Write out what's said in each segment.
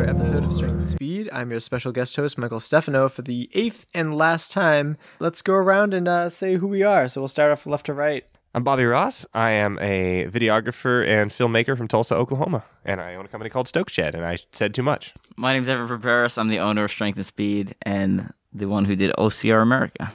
Episode of Strength and Speed. I'm your special guest host, Michael Stefano, for the 8th and last time. Let's go around and say who we are. So we'll start off left to right. I'm Bobby Ross. I am a videographer and filmmaker from Tulsa, Oklahoma, and I own a company called Stoke Shed, and I said too much. My name's Evan Paris. I'm the owner of Strength and Speed and the one who did OCR America.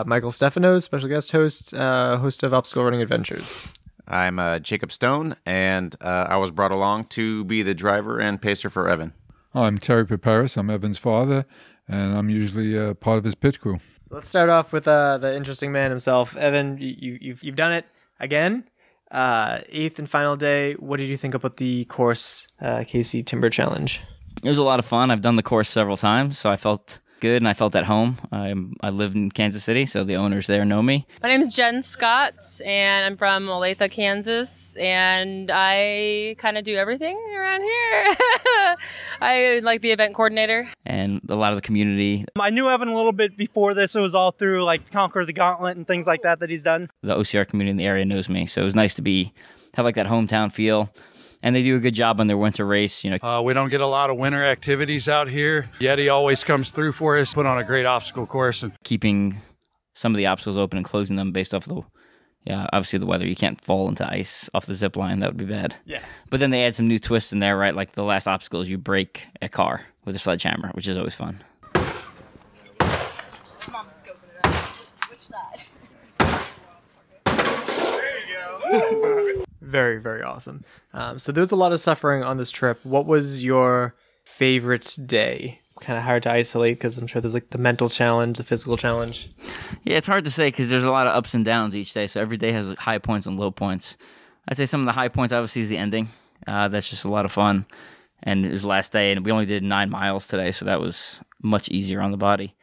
Michael Stefano, special guest host, host of Obstacle Running Adventures. I'm Jacob Stone, and I was brought along to be the driver and pacer for Evan. I'm Terry Paparis. I'm Evan's father, and I'm usually part of his pit crew. So let's start off with the interesting man himself. Evan, you've done it again. 8th and final day. What did you think about the course, KC Timber Challenge? It was a lot of fun. I've done the course several times, so I felt good and I felt at home. I live in Kansas City, so the owners there know me. My name is Jen Scott, and I'm from Olathe, Kansas, and I kind of do everything around here. I like the event coordinator. And a lot of the community. I knew Evan a little bit before this. It was all through like Conquer the Gauntlet and things like that he's done. The OCR community in the area knows me, so it was nice to have like that hometown feel. And they do a good job on their winter race. You know, we don't get a lot of winter activities out here. Yeti always comes through for us, put on a great obstacle course. And keeping some of the obstacles open and closing them based off of obviously the weather. You can't fall into ice off the zip line. That would be bad. Yeah. But then they add some new twists in there, right? Like the last obstacle is you break a car with a sledgehammer, which is always fun. Mom's scoping it up. Which side? There you go. Very, very awesome. So there was a lot of suffering on this trip. What was your favorite day? Kind of hard to isolate because I'm sure there's like the mental challenge, the physical challenge. Yeah, it's hard to say because there's a lot of ups and downs each day. So every day has high points and low points. I'd say some of the high points obviously is the ending. That's just a lot of fun. And it was the last day, and we only did 9 miles today, so that was much easier on the body.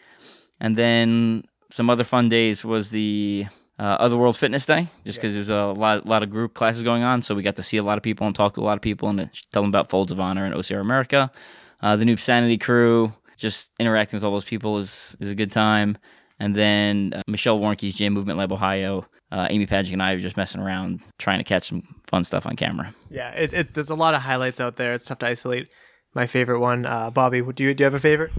And then some other fun days was the Otherworld Fitness Day, just because there's a lot of group classes going on, so we got to see a lot of people and talk to a lot of people and tell them about Folds of Honor and OCR America. The Noob Sanity crew, just interacting with all those people is a good time. And then Michelle Warnke's J Movement Lab Ohio, Amy Padgett and I were just messing around trying to catch some fun stuff on camera. Yeah, there's a lot of highlights out there. It's tough to isolate. My favorite one, Bobby, do you have a favorite?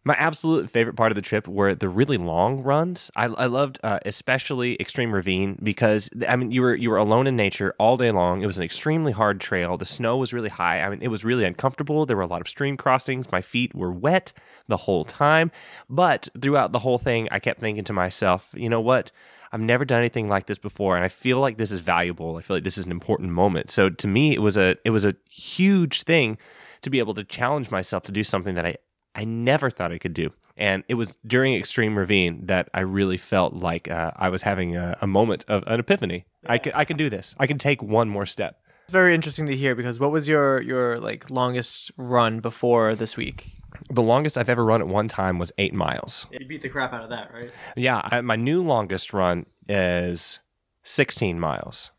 My absolute favorite part of the trip were the really long runs. I loved especially Extreme Ravine because, I mean, you were alone in nature all day long. It was an extremely hard trail. The snow was really high. I mean, it was really uncomfortable. There were a lot of stream crossings. My feet were wet the whole time. But throughout the whole thing, I kept thinking to myself, you know what? I've never done anything like this before, and I feel like this is valuable. I feel like this is an important moment. So to me, it was a huge thing to be able to challenge myself to do something that I never thought I could do. And it was during Extreme Ravine that I really felt like I was having a moment of an epiphany. Yeah. I can do this. I can take one more step. It's very interesting to hear because what was your like longest run before this week? The longest I've ever run at one time was 8 miles. You beat the crap out of that, right? Yeah. My new longest run is 16 miles.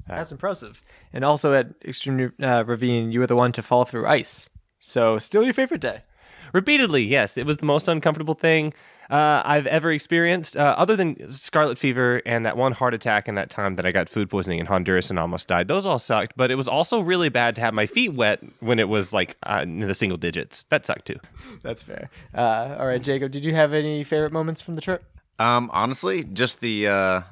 That's impressive. And also at Extreme Ravine, you were the one to fall through ice. So still your favorite day. Repeatedly, yes. It was the most uncomfortable thing I've ever experienced, other than scarlet fever and that one heart attack and that time that I got food poisoning in Honduras and almost died. Those all sucked, but it was also really bad to have my feet wet when it was like in the single digits. That sucked too. That's fair. All right, Jacob, did you have any favorite moments from the trip? Honestly, just the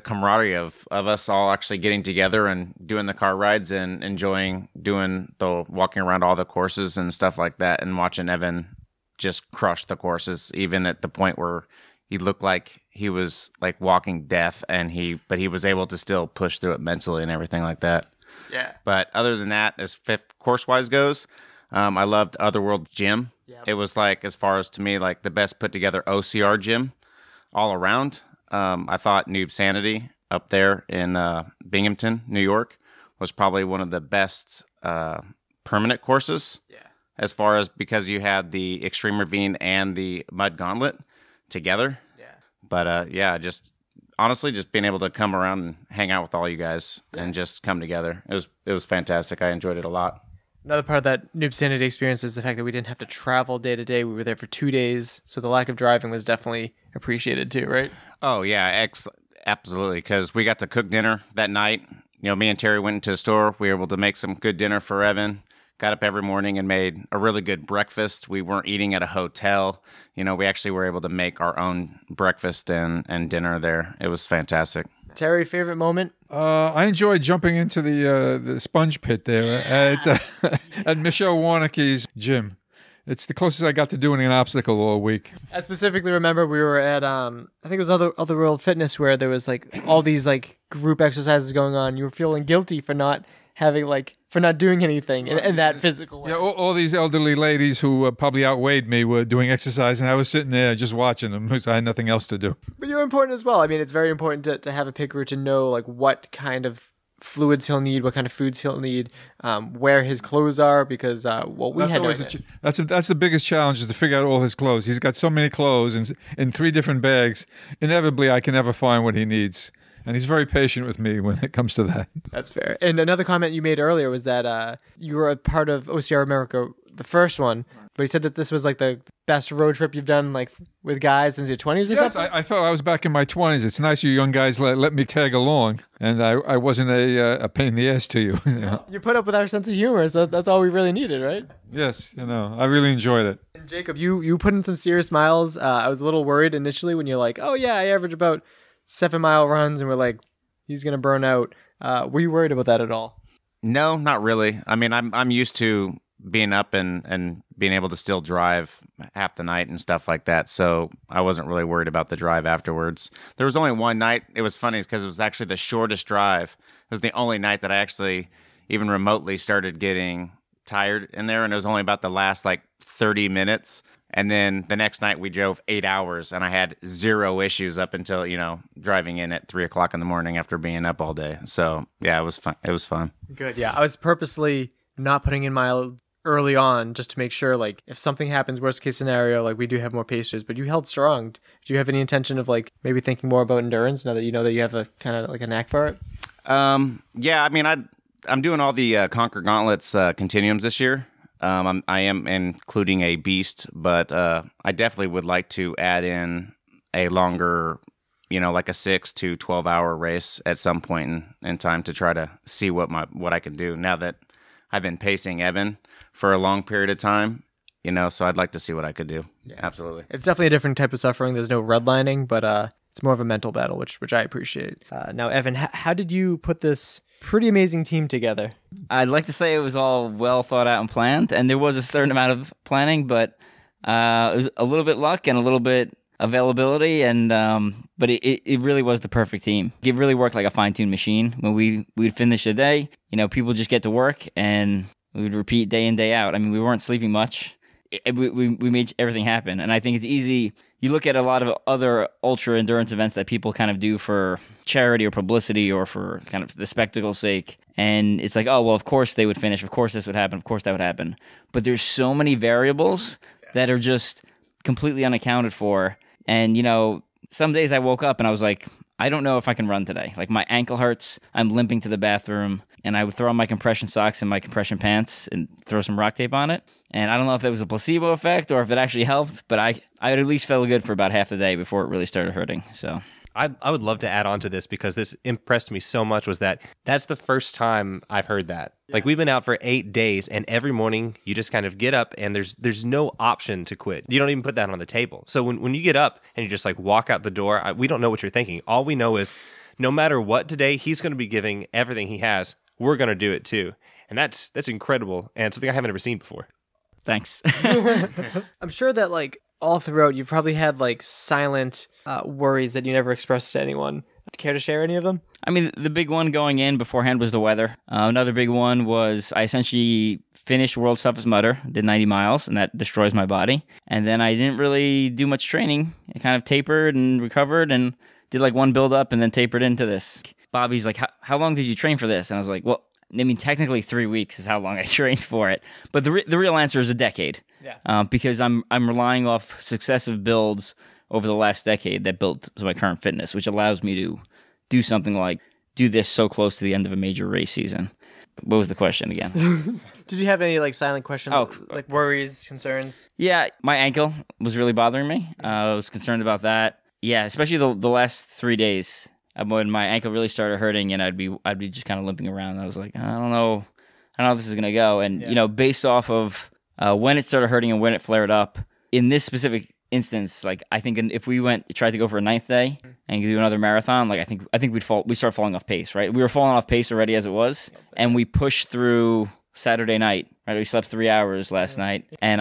camaraderie of us all actually getting together and doing the car rides and enjoying doing the walking around all the courses and stuff like that, and watching Evan just crush the courses, even at the point where he looked like he was like walking death, but he was able to still push through it mentally and everything like that. Yeah. But other than that, as fifth course-wise goes, I loved Otherworld Gym. Yep. It was like, as far as to me, like the best put together OCR gym all around. I thought Noob Sanity up there in Binghamton, New York, was probably one of the best permanent courses. Yeah. as far as because you had the Extreme Ravine and the Mud Gauntlet together. Yeah. But yeah, just honestly, just being able to come around and hang out with all you guys and just come together. It was fantastic. I enjoyed it a lot. Another part of that Noob Sanity experience is the fact that we didn't have to travel day to day. We were there for 2 days, so the lack of driving was definitely appreciated too, right? Oh yeah, absolutely. Because we got to cook dinner that night. You know, me and Terry went into the store. We were able to make some good dinner for Evan. Got up every morning and made a really good breakfast. We weren't eating at a hotel. You know, we actually were able to make our own breakfast and dinner there. It was fantastic. Terry, favorite moment? I enjoyed jumping into the sponge pit there at Michelle Warnicki's gym. It's the closest I got to doing an obstacle all week. I specifically remember we were at I think it was Other World Fitness, where there was like all these like group exercises going on. You were feeling guilty for not doing anything in that physical way. Yeah, all these elderly ladies who probably outweighed me were doing exercise, and I was sitting there just watching them because I had nothing else to do. But you're important as well. I mean, it's very important to have a pit crew to know like what kind of fluids he'll need, what kind of foods he'll need, where his clothes are, because that's the biggest challenge, is to figure out all his clothes. He's got so many clothes in 3 different bags. Inevitably, I can never find what he needs. And he's very patient with me when it comes to that. That's fair. And another comment you made earlier was that you were a part of OCR America, the first one, but you said that this was like the best road trip you've done like with guys since your 20s or something? I felt I was back in my 20s. It's nice you young guys let me tag along, and I wasn't a pain in the ass to you. You know? You put up with our sense of humor, so that's all we really needed, right? Yes, I really enjoyed it. And Jacob, you put in some serious miles. I was a little worried initially when you're like, oh yeah, I average about 7-mile runs, and we're like, he's gonna burn out. Were you worried about that at all? No, not really. I mean, I'm used to being up and being able to still drive half the night and stuff like that, so I wasn't really worried about the drive afterwards. There was only one night. It was funny because it was actually the shortest drive. It was the only night that I actually even remotely started getting tired in there, and it was only about the last like 30 minutes. And then the next night we drove 8 hours, and I had 0 issues up until, driving in at 3 o'clock in the morning after being up all day. So yeah, it was fun. It was fun. Good. Yeah. I was purposely not putting in mile early on just to make sure, like, if something happens, worst case scenario, like, we do have more pacers, but you held strong. Do you have any intention of like maybe thinking more about endurance now that you know that you have a kind of like a knack for it? Yeah, I mean, I'm doing all the Conquer Gauntlets continuums this year. I am including a beast, but I definitely would like to add in a longer, like a 6 to 12 hour race at some point in time to try to see what I can do now that I've been pacing Evan for a long period of time. So I'd like to see what I could do. Yeah, absolutely. It's definitely a different type of suffering. There's no redlining, but it's more of a mental battle, which I appreciate. Now, Evan, how did you put this pretty amazing team together? I'd like to say it was all well thought out and planned, and there was a certain amount of planning, but it was a little bit luck and a little bit availability, and but it really was the perfect team. It really worked like a fine-tuned machine. When we'd finish the day, people just get to work, and we would repeat day in, day out. I mean, we weren't sleeping much. We made everything happen, and I think it's easy. You look at a lot of other ultra endurance events that people kind of do for charity or publicity or for kind of the spectacle's sake, and it's like, oh well, of course they would finish, of course this would happen, of course that would happen. But there's so many variables that are just completely unaccounted for. And some days I woke up and I was like, I don't know if I can run today. Like my ankle hurts, I'm limping to the bathroom, and I would throw on my compression socks and my compression pants and throw some rock tape on it. And I don't know if that was a placebo effect or if it actually helped, but I at least felt good for about half the day before it really started hurting. So I would love to add on to this because this impressed me so much was that's the first time I've heard that. Yeah. Like we've been out for 8 days, and every morning you just kind of get up and there's no option to quit. You don't even put that on the table. So when you get up and you just like walk out the door, we don't know what you're thinking. All we know is no matter what today, he's going to be giving everything he has. We're going to do it too. And that's incredible and something I haven't ever seen before. Thanks. I'm sure that like all throughout you probably had like silent worries that you never expressed to anyone. Care to share any of them? I mean, the big one going in beforehand was the weather. Another big one was I essentially finished World's Toughest Mudder, did 90 miles, and that destroys my body. And then I didn't really do much training. I kind of tapered and recovered and did like one build up and then tapered into this. Bobby's like, how long did you train for this? And I was like, well, I mean, technically 3 weeks is how long I trained for it. But the real answer is a decade. Yeah. Because I'm relying off successive builds over the last decade that built to my current fitness, which allows me to do something like do this so close to the end of a major race season. What was the question again? Did you have any like silent questions, like worries, concerns? Yeah, my ankle was really bothering me. I was concerned about that. Yeah, especially the last 3 days when my ankle really started hurting, and I'd be just kind of limping around. I was like, I don't know how this is gonna go. And based off of when it started hurting and when it flared up, in this specific instance, like I think if we tried to go for a 9th day and do another marathon, like I think we'd start falling off pace, right? We were falling off pace already as it was, and we pushed through Saturday night, right? We slept 3 hours last night, and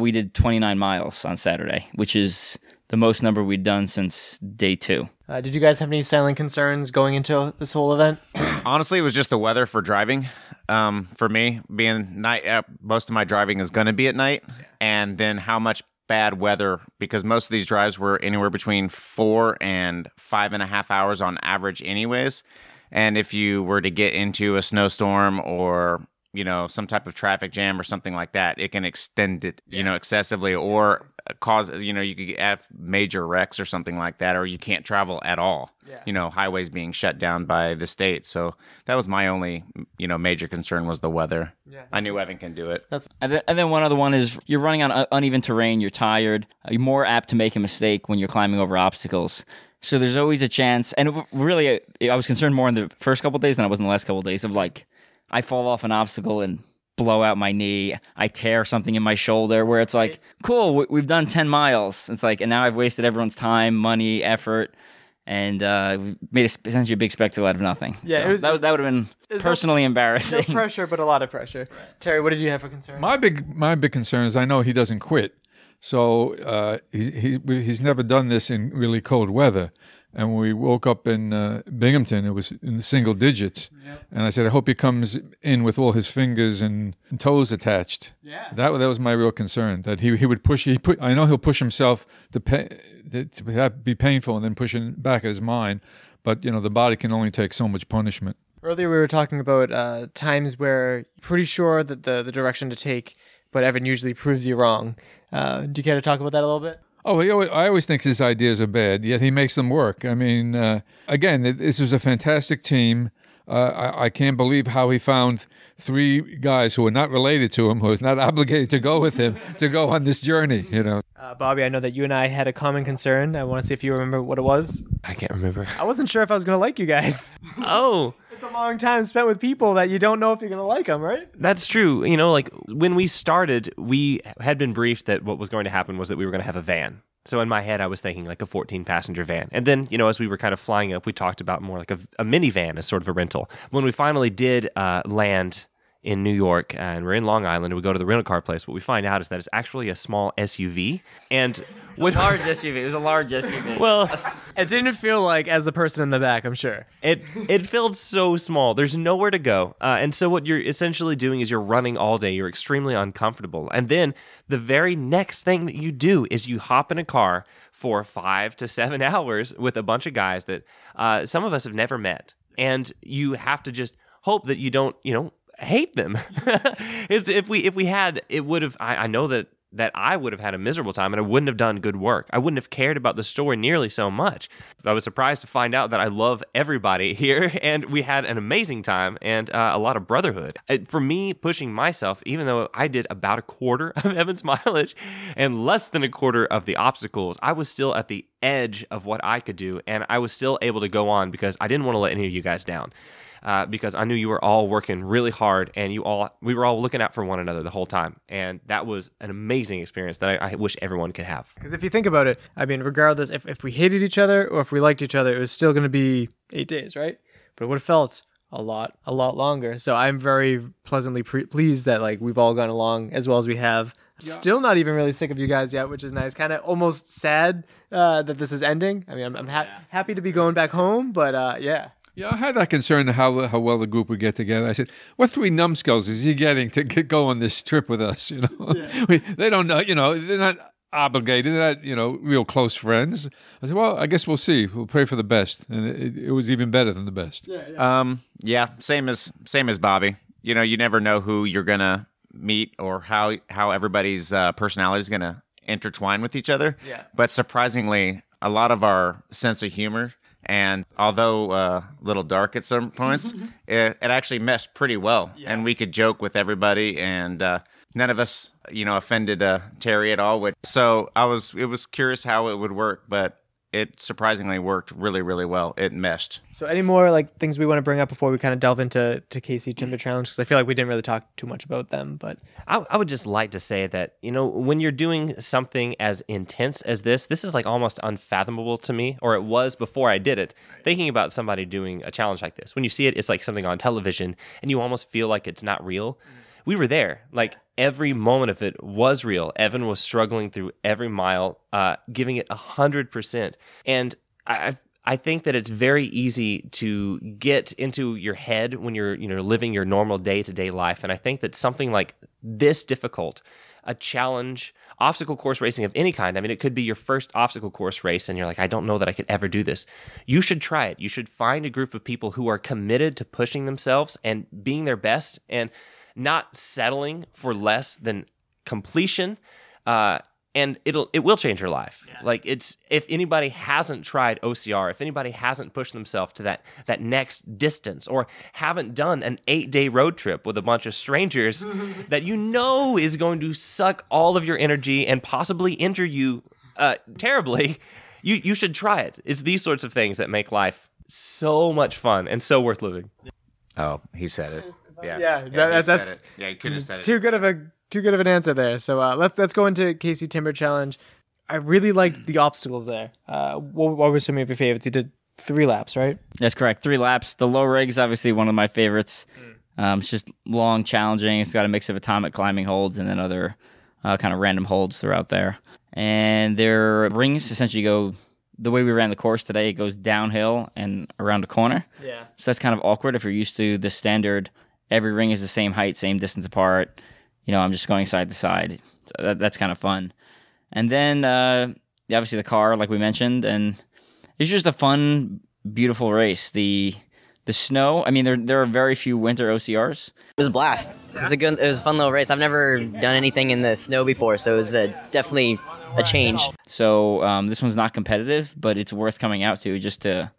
we did 29 miles on Saturday, which is the most number we'd done since day 2. Did you guys have any silent concerns going into this whole event? Honestly, it was just the weather for driving. For me, being night, most of my driving is going to be at night, and then how much bad weather, because most of these drives were anywhere between 4 and 5.5 hours on average anyways. And if you were to get into a snowstorm or some type of traffic jam or something like that, it can extend it, excessively, or cause, you could have major wrecks or something like that, or you can't travel at all. Highways being shut down by the state. So that was my only, major concern was the weather. Yeah. I knew Evan can do it. And then one other one is you're running on uneven terrain, you're tired, you're more apt to make a mistake when you're climbing over obstacles. So there's always a chance, and really, I was concerned more in the first couple of days than I was in the last couple of days of like, I fall off an obstacle and blow out my knee, I tear something in my shoulder, where it's like, cool, we've done 10 miles. It's like, and now I've wasted everyone's time, money, effort, and made essentially a big spectacle out of nothing. Yeah, so that would have been personally embarrassing. No pressure, but a lot of pressure. Right. Terry, what did you have for concerns? My big concern is I know he doesn't quit. So he's never done this in really cold weather. And when we woke up in Binghamton, it was in the single digits. Yep. And I said, I hope he comes in with all his fingers and toes attached. Yeah. That was my real concern, that he would push. I know he'll push himself to be painful and then pushing back at his mind. But, the body can only take so much punishment. Earlier we were talking about times where you're pretty sure that the direction to take, but Evan usually proves you wrong. Do you care to talk about that a little bit? Oh, I always think his ideas are bad, yet he makes them work. I mean, again, this is a fantastic team. I can't believe how he found 3 guys who are not related to him, who is not obligated to go with him, to go on this journey, Bobby, I know that you and I had a common concern. I want to see if you remember what it was. I can't remember. I wasn't sure if I was going to like you guys. Oh. It's a long time spent with people that you don't know if you're going to like them, right? That's true. Like when we started, we had been briefed that what was going to happen was that we were going to have a van. So in my head, I was thinking like a 14-passenger van. And then, as we were kind of flying up, we talked about more like a minivan as sort of a rental. When we finally did land in New York and we're in Long Island and we go to the rental car place, what we find out is that it's actually a small SUV. And a large SUV. It was a large SUV. Well, it didn't feel like as the person in the back, I'm sure. It felt so small. There's nowhere to go. And so what you're essentially doing is you're running all day. You're extremely uncomfortable. And then the very next thing that you do is you hop in a car for 5 to 7 hours with a bunch of guys that some of us have never met. And you have to just hope that you don't, hate them. If we had, it would have, I know that I would have had a miserable time and I wouldn't have done good work. I wouldn't have cared about the story nearly so much. I was surprised to find out that I love everybody here and we had an amazing time and a lot of brotherhood. For me, pushing myself, even though I did about a quarter of Evan's mileage and less than a quarter of the obstacles, I was still at the edge of what I could do and I was still able to go on because I didn't want to let any of you guys down. Because I knew you were all working really hard and we were all looking out for one another the whole time. And that was an amazing experience that I wish everyone could have. Because if you think about it, I mean, regardless if we hated each other or if we liked each other, it was still going to be 8 days, right? But it would have felt a lot longer. So I'm very pleasantly pleased that like we've all gone along as well as we have. Yeah. Still not even really sick of you guys yet, which is nice. Kind of almost sad that this is ending. I mean, I'm happy to be going back home, but yeah. Yeah, I had that concern how well the group would get together. I said, what 3 numbskulls is he getting to go on this trip with us? Yeah. They don't know, they're not obligated, not, real close friends. I said, well, I guess we'll see. We'll pray for the best. And it was even better than the best. Yeah, same as Bobby. You never know who you're gonna meet or how everybody's personality is gonna intertwine with each other. Yeah. But surprisingly, a lot of our sense of humor, and although a little dark at some points, it actually meshed pretty well. Yeah. And we could joke with everybody, and none of us, offended Terry at all. So it was curious how it would work, but it surprisingly worked really, really well. It meshed. So any more things we want to bring up before we kind of delve into KC Timber Challenge? Because I feel like we didn't really talk too much about them. But I would just like to say that, when you're doing something as intense as this is almost unfathomable to me, or it was before I did it. Right. Thinking about somebody doing a challenge like this, when you see it, it's like something on television and you almost feel like it's not real. We were there. Every moment of it was real. Evan was struggling through every mile, giving it 100%. And I think that it's very easy to get into your head when you're living your normal day-to-day life. And I think that something like this difficult, a challenge, obstacle course racing of any kind. I mean, it could be your first obstacle course race and you're like, I don't know that I could ever do this. You should try it. You should find a group of people who are committed to pushing themselves and being their best and not settling for less than completion, and it will change your life. Yeah. If anybody hasn't tried OCR, if anybody hasn't pushed themselves to that next distance, or haven't done an 8-day road trip with a bunch of strangers that is going to suck all of your energy and possibly injure you terribly, you should try it. It's these sorts of things that make life so much fun and so worth living. Oh, he said it. Yeah, that's he could have said it. Too good of an answer there. So let's go into KC Timber Challenge. I really liked the obstacles there. What were some of your favorites? You did 3 laps, right? That's correct. 3 laps. The low rig's obviously one of my favorites. It's just long, challenging. It's got a mix of atomic climbing holds and then other kind of random holds throughout there. And their rings essentially go the way we ran the course today. It goes downhill and around a corner. Yeah. So that's kind of awkward if you're used to the standard. Every ring is the same height, same distance apart. I'm just going side to side. So that's kind of fun. And then, obviously the car, like we mentioned, and it's just a fun, beautiful race. The snow, I mean, there are very few winter OCRs. It was a blast. It was it was a fun little race. I've never done anything in the snow before, so it was definitely a change. So this one's not competitive, but it's worth coming out to just to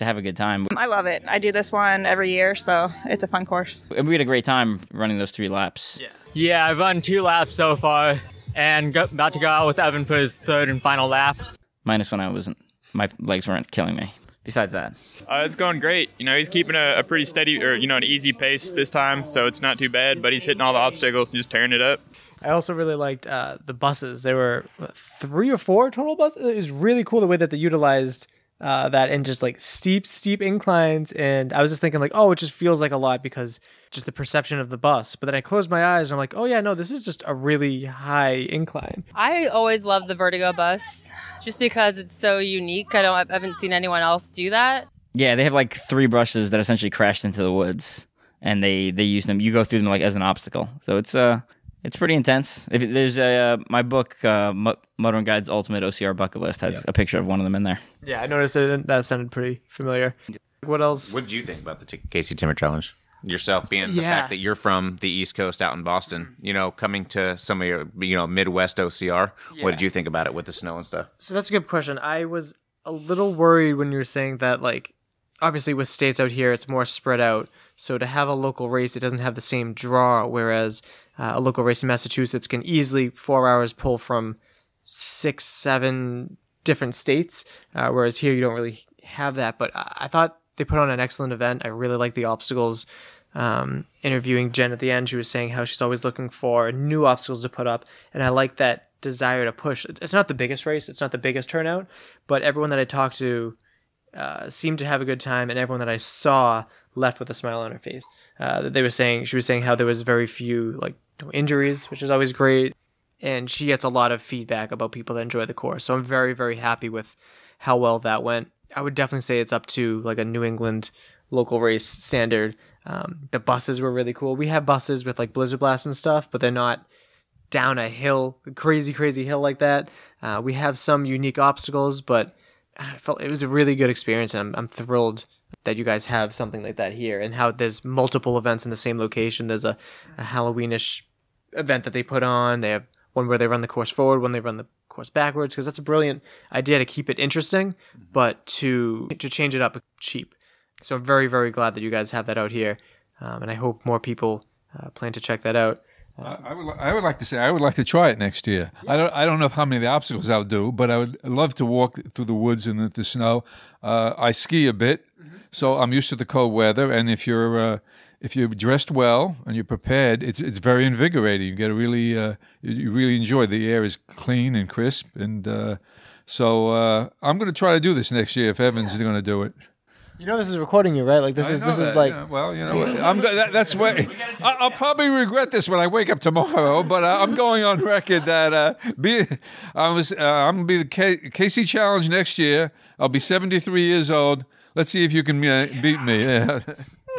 have a good time. I love it. I do this one every year, so it's a fun course. And we had a great time running those 3 laps. Yeah, I've run 2 laps so far, and about to go out with Evan for his 3rd and final lap. Minus when my legs weren't killing me. Besides that. It's going great. He's keeping a pretty steady, or, an easy pace this time, so it's not too bad, but he's hitting all the obstacles and just tearing it up. I also really liked the buses. There were 3 or 4 total buses. It was really cool the way that they utilized that and just steep inclines. And I was just thinking it just feels like a lot because just the perception of the bus. But then I closed my eyes and I'm like, oh yeah, no, this is just a really high incline. I always love the Vertigo bus just because it's so unique. I haven't seen anyone else do that. Yeah, they have 3 buses that essentially crashed into the woods and they use them. You go through them as an obstacle. So it's pretty intense. If there's my book, Motoring Guide's Ultimate OCR Bucket List, has a picture of one of them in there. Yeah, I noticed that sounded pretty familiar. What else? What did you think about the KC Timber Challenge? Yourself being the fact that you're from the East Coast out in Boston, coming to some of your, Midwest OCR. Yeah. What did you think about it with the snow and stuff? So that's a good question. I was a little worried when you were saying that, obviously with states out here, it's more spread out. So to have a local race, it doesn't have the same draw, whereas a local race in Massachusetts can easily 4 hours pull from 6, 7 different states, whereas here you don't really have that. But I thought they put on an excellent event. I really like the obstacles. Interviewing Jen at the end, she was saying how she's always looking for new obstacles to put up, and I like that desire to push. It's not the biggest race, it's not the biggest turnout, but everyone that I talked to seemed to have a good time, and everyone that I saw left with a smile on her face. She was saying how there was very few injuries, which is always great, and she gets a lot of feedback about people that enjoy the course. So I'm very, very happy with how well that went. I would definitely say it's up to a New England local race standard. The buses were really cool. We have buses with Blizzard Blast and stuff, but they're not down a hill, a crazy, crazy hill like that. We have some unique obstacles, but I felt it was a really good experience, and I'm thrilled that you guys have something like that here, and how there's multiple events in the same location. There's a Halloweenish event that they put on. They have one where they run the course forward, one they run the course backwards, because that's a brilliant idea to keep it interesting, but to change it up cheap. So I'm very, very glad that you guys have that out here, and I hope more people plan to check that out. I would like to say I would like to try it next year. Yeah. I don't know how many of the obstacles I'll do, but I would love to walk through the woods and the snow. I ski a bit, so I'm used to the cold weather. And if you're dressed well and you're prepared, it's very invigorating. You get a really you really enjoy. The air is clean and crisp, and so I'm going to try to do this next year if Evans is going to do it. You know this is recording you, right? Like this is like. Yeah, well, you know, that's why I'll probably regret this when I wake up tomorrow. But I'm going on record that I'm going to be the KC Challenge next year. I'll be 73 years old. Let's see if you can beat me. Yeah.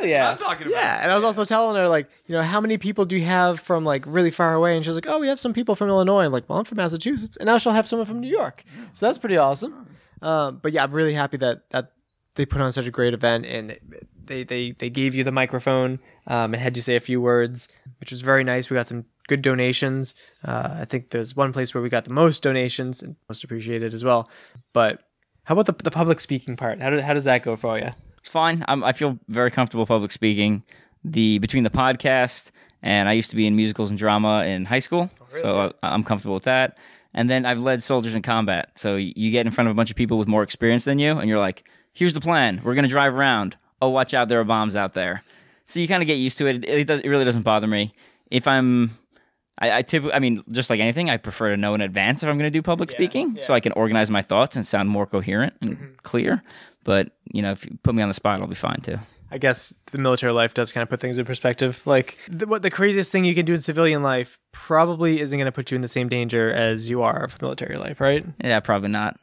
Yeah, I'm talking about. Yeah, and I was also telling her, like, you know, how many people do you have from like really far away? And she was like, oh, we have some people from Illinois. I'm like, well, I'm from Massachusetts, and now she'll have someone from New York. So that's pretty awesome. But yeah, I'm really happy that they put on such a great event, and they gave you the microphone and had you say a few words, which was very nice. We got some good donations. I think there's one place where we got the most donations, and most appreciated as well. But how about the public speaking part? How does that go for you? It's fine. I feel very comfortable public speaking. Between the podcast, and I used to be in musicals and drama in high school, so I'm comfortable with that. And then I've led soldiers in combat. So you get in front of a bunch of people with more experience than you, and you're like, here's the plan. We're going to drive around. Oh, watch out. There are bombs out there. So you kind of get used to it. It really doesn't bother me. If I typically, I mean, just like anything, I prefer to know in advance if I'm going to do public speaking, so I can organize my thoughts and sound more coherent and clear. But, you know, if you put me on the spot, I'll be fine too. I guess the military life does kind of put things in perspective. Like, what the craziest thing you can do in civilian life probably isn't going to put you in the same danger as you are for military life, right? Yeah, probably not.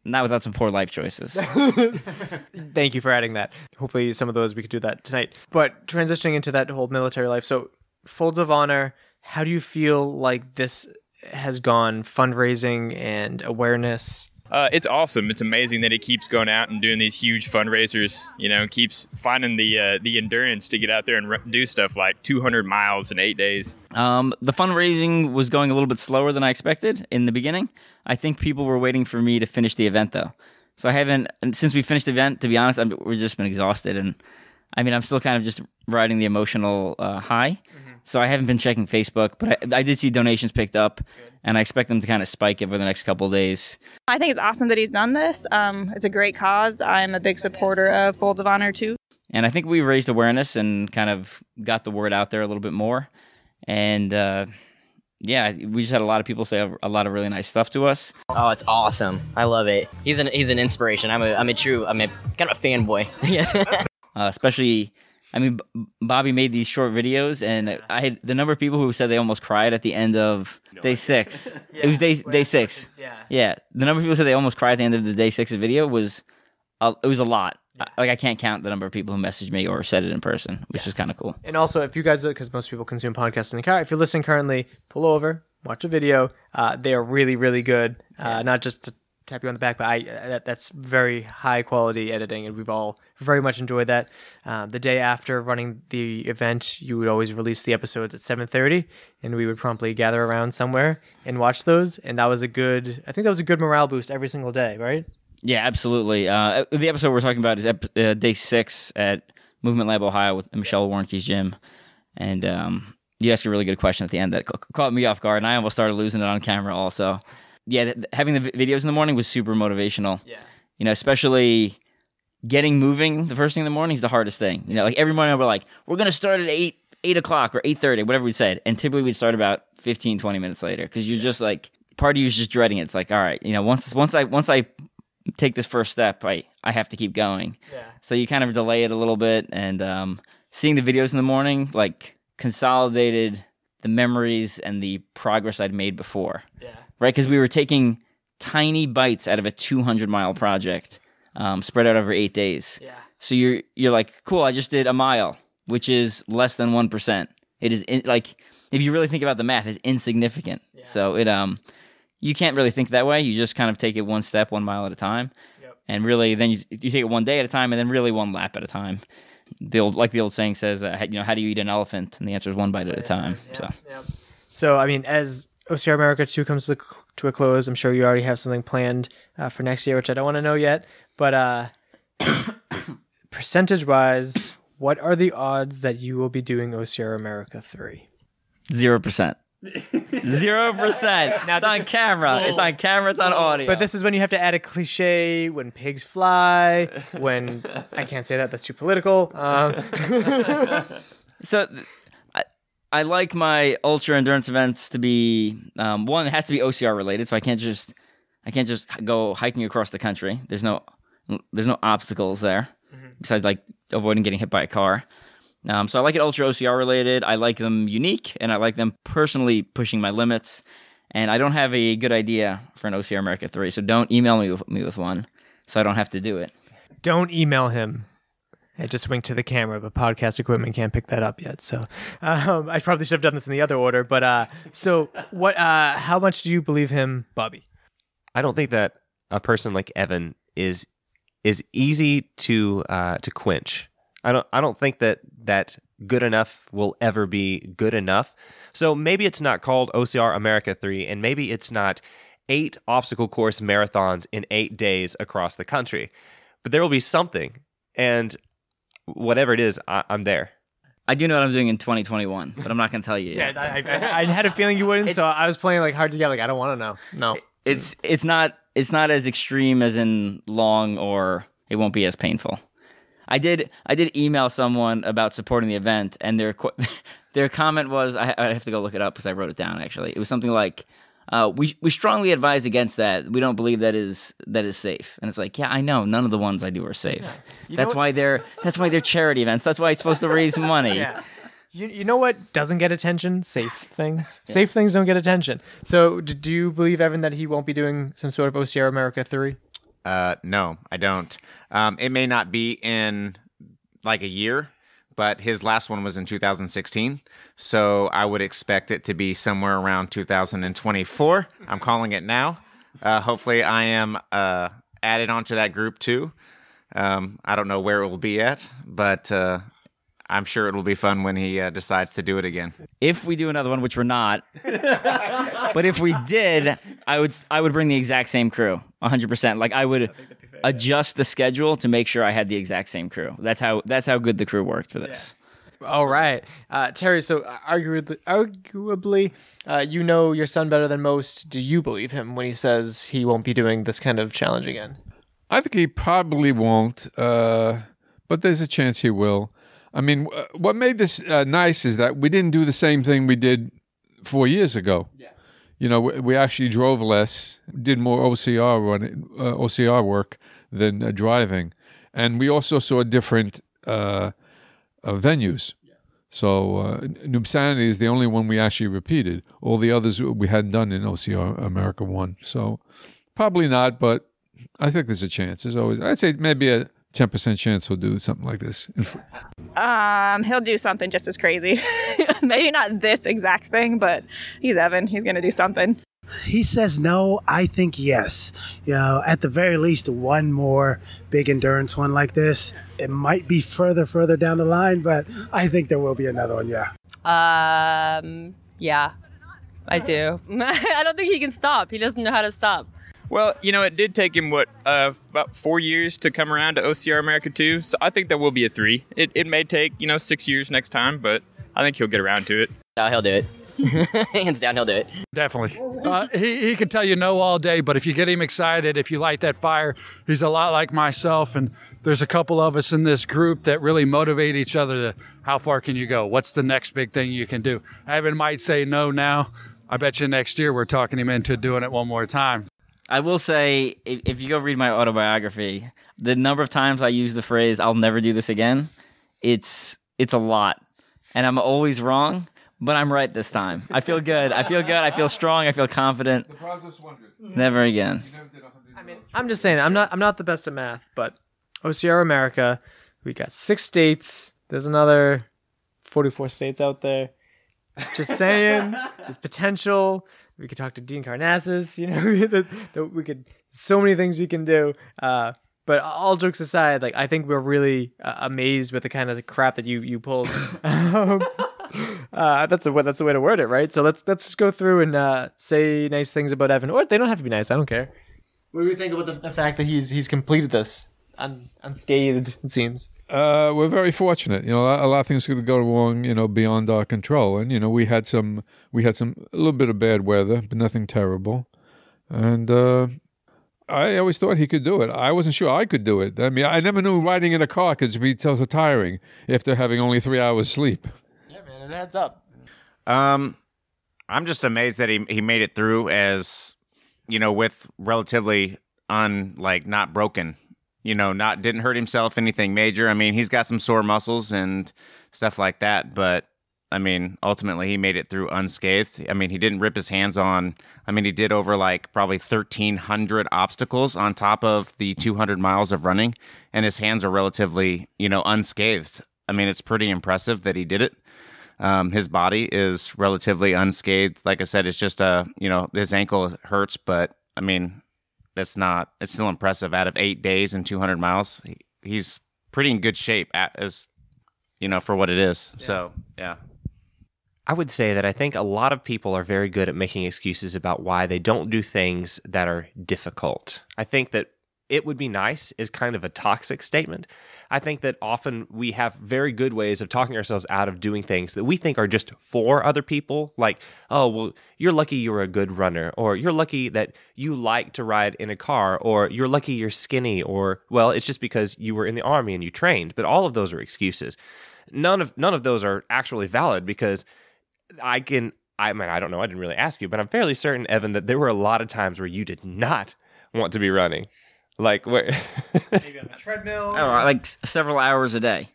Not without some poor life choices. Thank you for adding that. Hopefully some of those we could do that tonight. But transitioning into that whole military life, so Folds of Honor, how do you feel like this has gone fundraising and awareness? It's awesome. It's amazing that it keeps going out and doing these huge fundraisers, you know, keeps finding the endurance to get out there and do stuff like 200 miles in 8 days. The fundraising was going a little bit slower than I expected in the beginning. I think people were waiting for me to finish the event, though. So I haven't, and since we finished the event, to be honest, we've just been exhausted. And I mean, I'm still kind of just riding the emotional high. So I haven't been checking Facebook, but I did see donations picked up, and I expect them to kind of spike over the next couple of days. I think it's awesome that he's done this. It's a great cause. I'm a big supporter of Folds of Honor, too. And I think we raised awareness and kind of got the word out there a little bit more. And yeah, we just had a lot of people say a lot of really nice stuff to us. Oh, it's awesome. I love it. He's an inspiration. I'm a kind of a fanboy. Yes. Especially, I mean, Bobby made these short videos, and I had the number of people who said they almost cried at the end of day 6. It was day 6. Yeah. The number of people who said they almost cried at the end of the day 6 video was a lot. Like, I can't count the number of people who messaged me or said it in person, which is kind of cool. And also, if you guys, because most people consume podcasts in the car, if you're listening currently, pull over, watch a video. They are really, really good. Not just to tap you on the back, but that's very high quality editing, and we've all very much enjoyed that. The day after running the event, you would always release the episodes at 7:30, and we would promptly gather around somewhere and watch those. And that was a good morale boost every single day, right? Yeah, absolutely. The episode we're talking about is day 6 at Movement Lab Ohio with Michelle Warnke's gym. And you asked a really good question at the end that caught me off guard, and I almost started losing it on camera also. Yeah, having the videos in the morning was super motivational. Yeah. You know, especially getting moving the first thing in the morning is the hardest thing. You know, like every morning we're like, we're going to start at 8 o'clock or 8:30, whatever we said. And typically we'd start about 15, 20 minutes later because you're just like, part of you is just dreading it. It's like, all right, you know, once I take this first step, I have to keep going. Yeah. So you kind of delay it a little bit, and seeing the videos in the morning like consolidated the memories and the progress I'd made before. Yeah. Right, because we were taking tiny bites out of a 200-mile project, spread out over 8 days. Yeah. So you're like, cool, I just did a mile, which is less than 1%. It is like if you really think about the math, it's insignificant. Yeah. So you can't really think that way. You just kind of take it one step, 1 mile at a time. Yep. And really, then you take it one day at a time, and then really one lap at a time. Like the old saying says, how do you eat an elephant? And the answer is one bite at a time. Yeah. So, I mean, as OCR America 2 comes to a close, I'm sure you already have something planned for next year, which I don't want to know yet. But percentage-wise, what are the odds that you will be doing OCR America 3? 0%. 0%. Now it's on camera. It's on camera. It's on audio. But this is when you have to add a cliche. When pigs fly. When I can't say that. That's too political. So I like my ultra endurance events to be one. It has to be OCR related. So I can't just go hiking across the country. There's no obstacles there besides like avoiding getting hit by a car. So I like it ultra OCR related. I like them unique, and I like them personally pushing my limits. And I don't have a good idea for an OCR America 3, so don't email me with one, so I don't have to do it. Don't email him. I just winked to the camera, but podcast equipment can't pick that up yet. So I probably should have done this in the other order. But so what? How much do you believe him, Bobby? I don't think that a person like Evan is easy to quench. I don't think that good enough will ever be good enough. So maybe it's not called OCR America 3, and maybe it's not 8 obstacle course marathons in 8 days across the country. But there will be something, and whatever it is, I'm there. I do know what I'm doing in 2021, but I'm not going to tell you yet. Yeah, I had a feeling you wouldn't, so I was playing like hard to get. Like I don't want to know. No, it's not as extreme as in long, or it won't be as painful. I did email someone about supporting the event, and their comment was, I have to go look it up because I wrote it down. Actually, it was something like, "We strongly advise against that. We don't believe that is safe." And it's like, yeah, I know, none of the ones I do are safe. Yeah. That's why they're charity events. That's why it's supposed to raise money. Yeah. You know what doesn't get attention? Safe things. Yeah. Safe things don't get attention. So, do you believe, Evan, that he won't be doing some sort of OCR America 3? No, I don't. It may not be in like a year, but his last one was in 2016. So I would expect it to be somewhere around 2024. I'm calling it now. Hopefully I am added onto that group too. I don't know where it will be at, but I'm sure it will be fun when he decides to do it again. If we do another one, which we're not, but if we did, I would bring the exact same crew, 100%. Like I would adjust the schedule to make sure I had the exact same crew. That's how good the crew worked for this. Yeah. All right, Terry. So arguably, you know your son better than most. Do you believe him when he says he won't be doing this kind of challenge again? I think he probably won't, but there's a chance he will. I mean, what made this nice is that we didn't do the same thing we did 4 years ago. Yeah. You know, we actually drove less, did more OCR work than driving, and we also saw different venues. Yes. So Noob Sanity is the only one we actually repeated. All the others we hadn't done in OCR America 1. So probably not, but I think there's a chance. There's always, I'd say maybe a 10% chance he'll do something like this. He'll do something just as crazy. Maybe not this exact thing, but he's Evan. He's going to do something. He says no. I think yes. You know, at the very least, one more big endurance one like this. It might be further down the line, but I think there will be another one. Yeah. Yeah, I do. I don't think he can stop. He doesn't know how to stop. Well, you know, it did take him, about 4 years to come around to OCR America 2, so I think there will be a 3. It may take, 6 years next time, but I think he'll get around to it. He'll do it. Hands down, he'll do it. Definitely. He can tell you no all day, but if you get him excited, if you light that fire, he's a lot like myself, and there's a couple of us in this group that really motivate each other to how far can you go? What's the next big thing you can do? Evan might say no now. I bet you next year we're talking him into doing it one more time. I will say, if you go read my autobiography, the number of times I use the phrase, I'll never do this again, it's a lot. And I'm always wrong, but I'm right this time. I feel good. I feel strong. I feel confident. The process 100. Never again. I mean, I'm just saying, I'm not the best at math, but OCR America, we got 6 states. There's another 44 states out there. Just saying, there's potential. We could talk to Dean Karnassus, we could, so many things we can do. But all jokes aside, like, I think we're really amazed with the kind of crap that you pulled. That's a way to word it, right? So let's just go through and say nice things about Evan, or they don't have to be nice. I don't care. What do we think about the fact that he's completed this unscathed? It seems. We're very fortunate. A lot of things could go wrong, beyond our control. And we had a little bit of bad weather, but nothing terrible. And I always thought he could do it. I wasn't sure I could do it. I mean, I never knew riding in a car could be so tiring after having only 3 hours sleep. Yeah, man, it adds up. I'm just amazed that he made it through as, with relatively not broken. Didn't hurt himself anything major. I mean, he's got some sore muscles and stuff like that, but I mean, ultimately he made it through unscathed. I mean, he didn't rip his hands on. I mean, he did over probably 1,300 obstacles on top of the 200 miles of running, and his hands are relatively, unscathed. I mean, it's pretty impressive that he did it. His body is relatively unscathed. Like I said, it's just his ankle hurts, but I mean, it's still impressive. Out of 8 days and 200 miles, he's pretty in good shape for what it is. Yeah. So, yeah. I would say that I think a lot of people are very good at making excuses about why they don't do things that are difficult. I think that it would be nice is kind of a toxic statement. I think that often we have very good ways of talking ourselves out of doing things that we think are just for other people. Like, oh, well, you're lucky you're a good runner, or you're lucky that you like to ride in a car, or you're lucky you're skinny, or, well, it's just because you were in the Army and you trained. But all of those are excuses. None of those are actually valid, because I don't know, I didn't really ask you, but I'm fairly certain, Evan, that there were a lot of times where you did not want to be running. Like, where? Maybe on the treadmill. Oh, like several hours a day.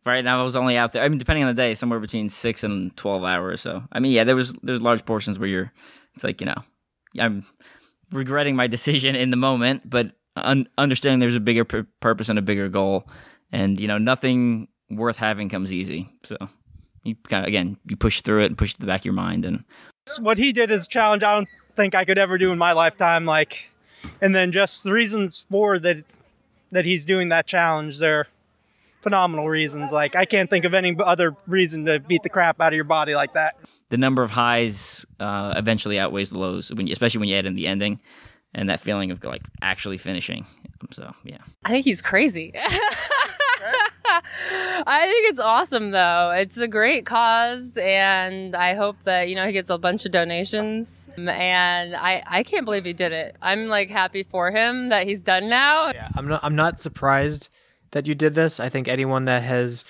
Right now, I was only out there. I mean, depending on the day, somewhere between 6 and 12 hours. So, I mean, yeah, there's large portions where it's like, I'm regretting my decision in the moment, but understanding there's a bigger purpose and a bigger goal, and nothing worth having comes easy. So, you kind of, again, you push through it and push it to the back of your mind. And what he did is a challenge I don't think I could ever do in my lifetime. And then just the reasons for that he's doing that challenge, they're phenomenal reasons. I can't think of any other reason to beat the crap out of your body like that. The number of highs eventually outweighs the lows, especially when you add in the ending and that feeling of actually finishing. So, yeah. I think he's crazy. I think it's awesome, though. It's a great cause, and I hope that, he gets a bunch of donations. And I can't believe he did it. I'm, happy for him that he's done now. Yeah, I'm not surprised that you did this. I think anyone that has...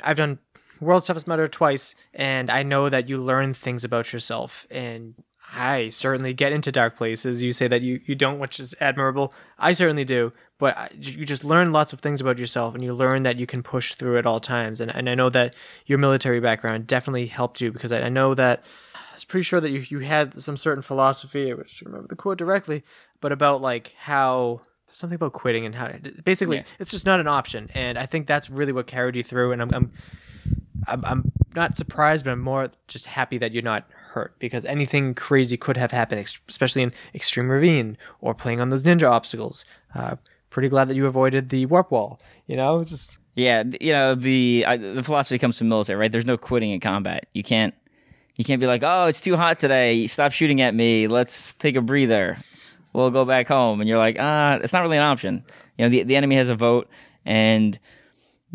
I've done World's Toughest Mudder twice, and I know that you learn things about yourself, and I certainly get into dark places. You say that you don't, which is admirable. I certainly do. But you just learn lots of things about yourself, and you learn that you can push through at all times. And I know that your military background definitely helped you, because I know that I was pretty sure that you had some certain philosophy, I wish I remember the quote directly, but about how something about quitting and how basically it's just not an option. And I think that's really what carried you through. And I'm not surprised, but I'm more just happy that you're not hurt, because anything crazy could have happened, especially in Extreme Ravine or playing on those ninja obstacles. Pretty glad that you avoided the warp wall, just... Yeah, the philosophy comes from military, right? There's no quitting in combat. You can't be like, oh, it's too hot today. Stop shooting at me. Let's take a breather. We'll go back home. And you're like, it's not really an option. The enemy has a vote, and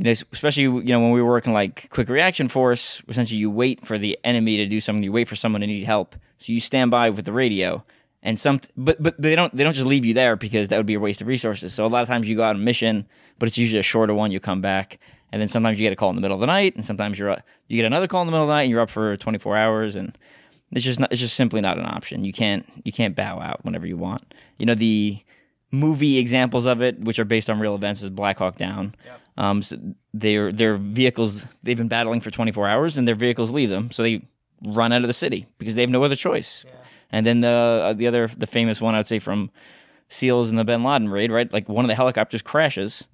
especially when we were working quick reaction force, essentially you wait for the enemy to do something. You wait for someone to need help, so you stand by with the radio. And but they don't just leave you there, because that would be a waste of resources. So a lot of times you go out on a mission, but it's usually a shorter one. You come back, and then sometimes you get a call in the middle of the night, and sometimes you get another call in the middle of the night, and you're up for 24 hours, and it's just simply not an option. You can't bow out whenever you want. The movie examples of it, which are based on real events, is Black Hawk Down. Yep. So their vehicles, they've been battling for 24 hours, and their vehicles leave them, so they run out of the city because they have no other choice. Yeah. And then the famous one, I would say, from SEALs in the Bin Laden raid, right? One of the helicopters crashes,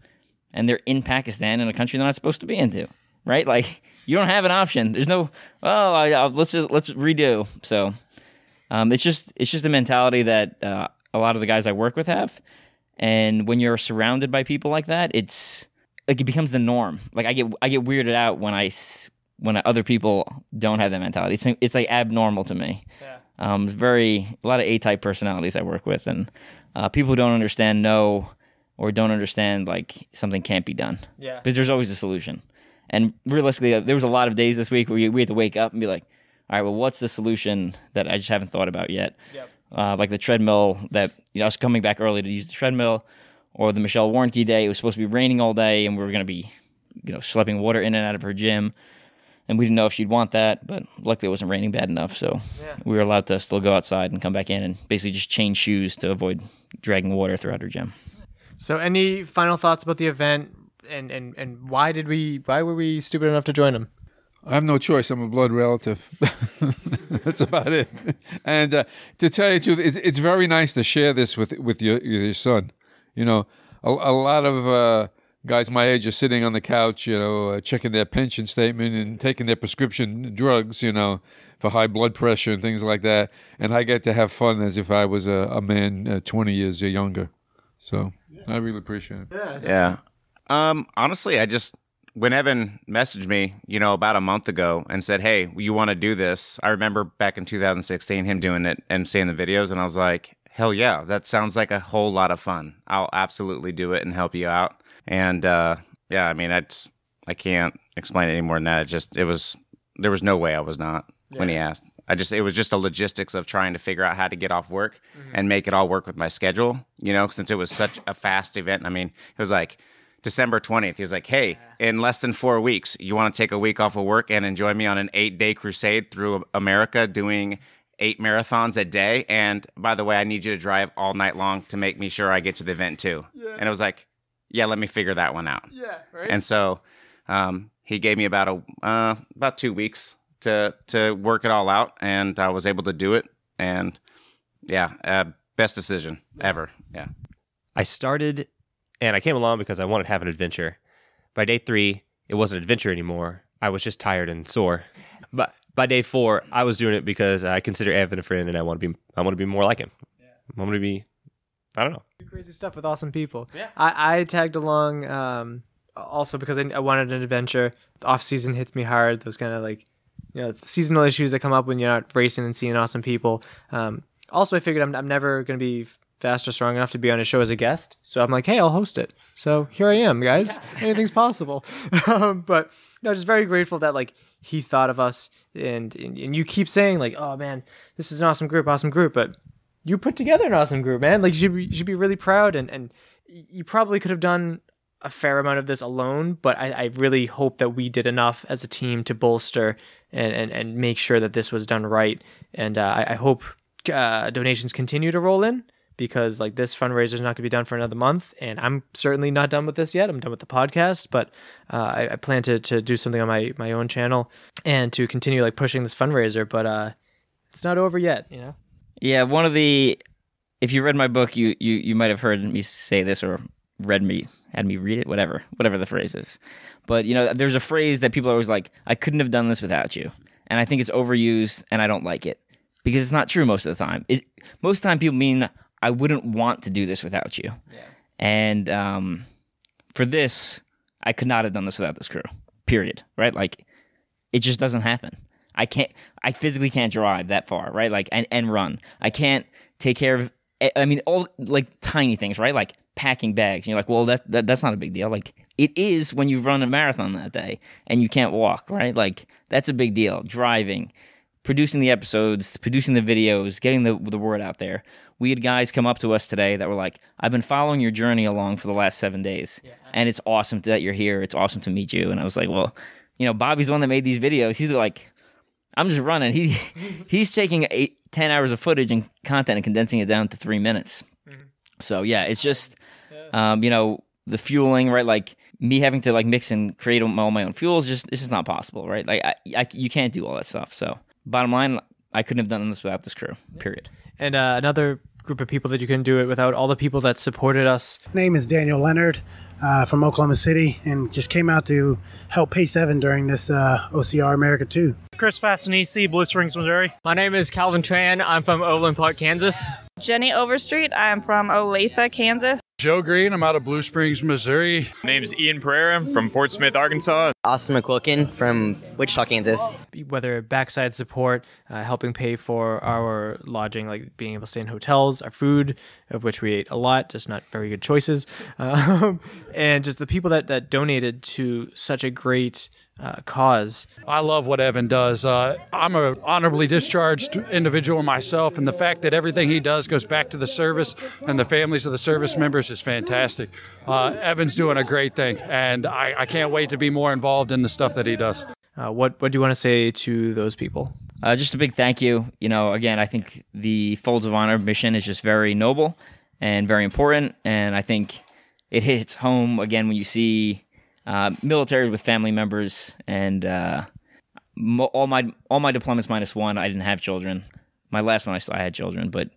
and they're in Pakistan, in a country they're not supposed to be into, right? Like you don't have an option. There's no, let's redo. So it's just a mentality that a lot of the guys I work with have. And when you're surrounded by people like that, it's like it becomes the norm. Like I get weirded out when other people don't have that mentality. It's like abnormal to me. Yeah. It's a lot of A-type personalities I work with, and people who don't understand or don't understand like something can't be done. Yeah. Because there's always a solution. And realistically, there was a lot of days this week where we had to wake up and be like, all right, well, what's the solution that I just haven't thought about yet? Yep. Like the treadmill that, I was coming back early to use the treadmill, or the Michelle Warnke day. It was supposed to be raining all day, and we were going to be, schlepping water in and out of her gym. And we didn't know if she'd want that, but luckily it wasn't raining bad enough. So we were allowed to still go outside and come back in and basically just change shoes to avoid dragging water throughout her gym. So any final thoughts about the event, and why were we stupid enough to join them? I have no choice. I'm a blood relative. That's about it. And to tell you the truth, it's very nice to share this with your son. A lot of guys my age are sitting on the couch, checking their pension statement and taking their prescription drugs, for high blood pressure and things like that. And I get to have fun as if I was a man 20 years younger. So I really appreciate it. Yeah. Honestly, when Evan messaged me, about a month ago and said, hey, you want to do this? I remember back in 2016, him doing it and seeing the videos. And I was like, hell yeah, that sounds like a whole lot of fun. I'll absolutely do it and help you out. And I can't explain it any more than that. There was no way I was not when he asked. It was just the logistics of trying to figure out how to get off work and make it all work with my schedule, since it was such a fast event. I mean, it was like December 20th. He was like, hey, in less than 4 weeks, you want to take a week off of work and join me on an 8-day crusade through America doing 8 marathons a day. And by the way, I need you to drive all night long to make me sure I get to the event too. Yeah. And it was like, yeah, let me figure that one out. Yeah, right. And so he gave me about 2 weeks to work it all out, and I was able to do it. And best decision ever. Yeah. I started, and I came along because I wanted to have an adventure. By day 3, it wasn't an adventure anymore. I was just tired and sore. But by day 4, I was doing it because I consider Evan a friend, and I want to be more like him. Yeah. I want to be, I don't know. Crazy stuff with awesome people. Yeah. I tagged along also because I wanted an adventure. The off season hits me hard. Those kind of like, it's the seasonal issues that come up when you're not racing and seeing awesome people. Also, I figured I'm never going to be fast or strong enough to be on a show as a guest. So I'm like, hey, I'll host it. So here I am, guys. Anything's possible. But just very grateful that like he thought of us, and you keep saying like, oh man, this is an awesome group. But you put together an awesome group, man. Like you should be really proud, and you probably could have done a fair amount of this alone, but I really hope that we did enough as a team to bolster and make sure that this was done right. And I hope donations continue to roll in, because like this fundraiser is not going to be done for another month, and I'm certainly not done with this yet. I'm done with the podcast, but I plan to do something on my own channel and to continue like pushing this fundraiser, but it's not over yet, Yeah, if you read my book, you might have heard me say this, or had me read it, whatever the phrase is. But, there's a phrase that people are always like, I couldn't have done this without you. And I think it's overused, and I don't like it, because it's not true most of the time. Most of the time people mean, I wouldn't want to do this without you. Yeah. And for this, I could not have done this without this crew, period, right? Like, it just doesn't happen. I physically can't drive that far, right? Like, and run. I can't take care of, all like tiny things, right? Like packing bags. And you're like, well, that's not a big deal. Like, it is when you run a marathon that day and you can't walk, right? Like, that's a big deal. Driving, producing the episodes, producing the videos, getting the word out there. We had guys come up to us today that were like, I've been following your journey along for the last 7 days, and it's awesome that you're here. It's awesome to meet you. And I was like, well, Bobby's the one that made these videos. He's like, I'm just running. He's taking 10 hours of footage and content and condensing it down to 3 minutes. Mm-hmm. So yeah, it's just, the fueling, right? Like me having to like mix and create all my own fuels, it's just not possible, right? Like you can't do all that stuff. So bottom line, I couldn't have done this without this crew, period. And another group of people that you couldn't do it without, all the people that supported us. Name is Daniel Leonard from Oklahoma City, and just came out to help pace Evan during this OCR America 2. Chris Passanisi, Blue Springs, Missouri. My name is Calvin Tran. I'm from Overland Park, Kansas. Jenny Overstreet. I'm from Olathe, Kansas. Joe Green, I'm out of Blue Springs, Missouri. My name's Ian Pereira from Fort Smith, Arkansas. Austin McQuilkin from Wichita, Kansas. Whether backside support, helping pay for our lodging, like being able to stay in hotels, our food, of which we ate a lot, just not very good choices, and just the people that donated to such a great cause. I love what Evan does. I'm an honorably discharged individual myself, and the fact that everything he does goes back to the service and the families of the service members is fantastic. Evan's doing a great thing, and I can't wait to be more involved in the stuff that he does. What do you want to say to those people? Just a big thank you. You know, again, I think the Folds of Honor mission is just very noble and very important, and I think it hits home again when you see military with family members, and all my deployments minus one, I didn't have children. My last one, I had children, but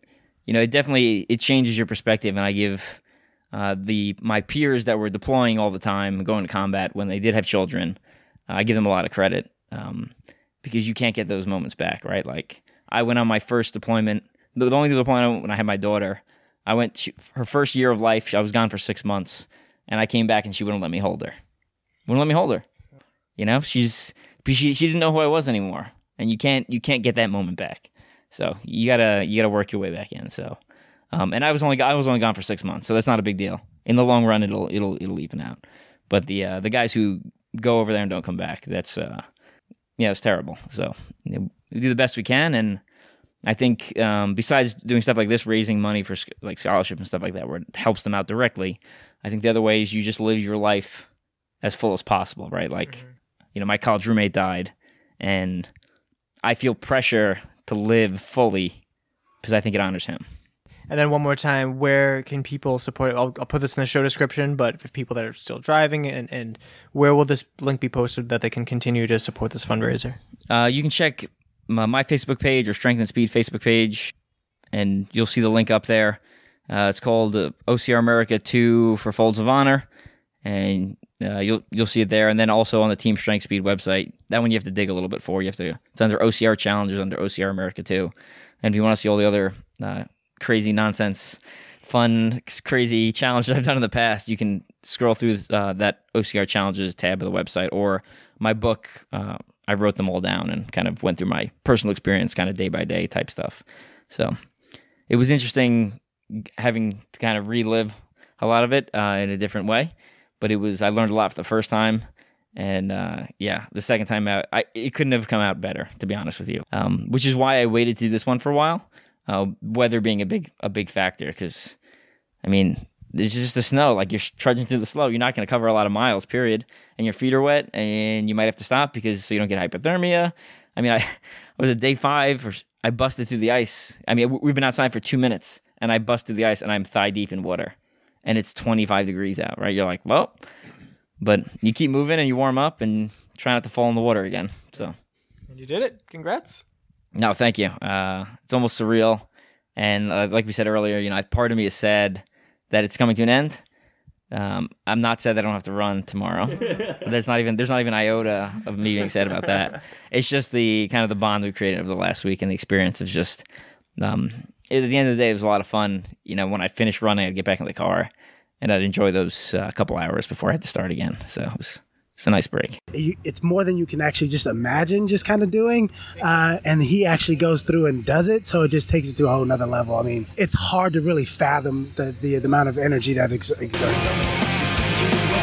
you know, it changes your perspective, and I give my peers that were deploying all the time, going to combat when they did have children, I give them a lot of credit because you can't get those moments back, right? Like I went on my first deployment, the only deployment when I had my daughter. I went her first year of life. I was gone for 6 months, and I came back, and she wouldn't let me hold her. Wouldn't let me hold her. You know, she didn't know who I was anymore, and you can't get that moment back. So you gotta work your way back in. So, and I was only gone for 6 months, so that's not a big deal. In the long run, it'll even out. But the guys who go over there and don't come back, that's it's terrible. So we do the best we can, and I think besides doing stuff like this, raising money for like scholarship and stuff like that, where it helps them out directly, I think the other way is you just live your life as full as possible, right? Like, you know, my college roommate died, and I feel pressure to live fully because I think it honors him. And then one more time, where can people support it? I'll put this in the show description, but for people that are still driving, and where will this link be posted that they can continue to support this fundraiser? You can check my Facebook page or Strength and Speed Facebook page, and you'll see the link up there. It's called OCR America 2 for Folds of Honor, and you'll see it there. And then also on the Team Strength Speed website. That one you have to dig a little bit for. It's under OCR Challenges under OCR America 2. And if you want to see all the other crazy nonsense, fun, crazy challenges I've done in the past, you can scroll through that OCR Challenges tab of the website, or my book. I wrote them all down and kind of went through my personal experience, kind of day by day type stuff. So it was interesting having to kind of relive a lot of it in a different way. But I learned a lot for the first time. And the second time out, it couldn't have come out better, to be honest with you. Which is why I waited to do this one for a while. Weather being a big factor, because, I mean, there's just the snow. Like, you're trudging through the snow. You're not going to cover a lot of miles, period. And your feet are wet, and you might have to stop so you don't get hypothermia. I mean, I was at day 5. I busted through the ice. I mean, we've been outside for 2 minutes, and I bust through the ice, and I'm thigh deep in water. And it's 25 degrees out, right? You're like, well, but you keep moving and you warm up and try not to fall in the water again. So, and you did it. Congrats. No, thank you. It's almost surreal. And like we said earlier, you know, part of me is sad that it's coming to an end. I'm not sad that I don't have to run tomorrow. There's not even iota of me being sad about that. It's just the kind of the bond we created over the last week, and the experience of just, at the end of the day, it was a lot of fun. You know, when I finished running, I'd get back in the car, and I'd enjoy those couple hours before I had to start again. So it was a nice break. It's more than you can actually just imagine just kind of doing. And he actually goes through and does it. So it just takes it to a whole nother level. I mean, it's hard to really fathom the amount of energy that's exerted on this.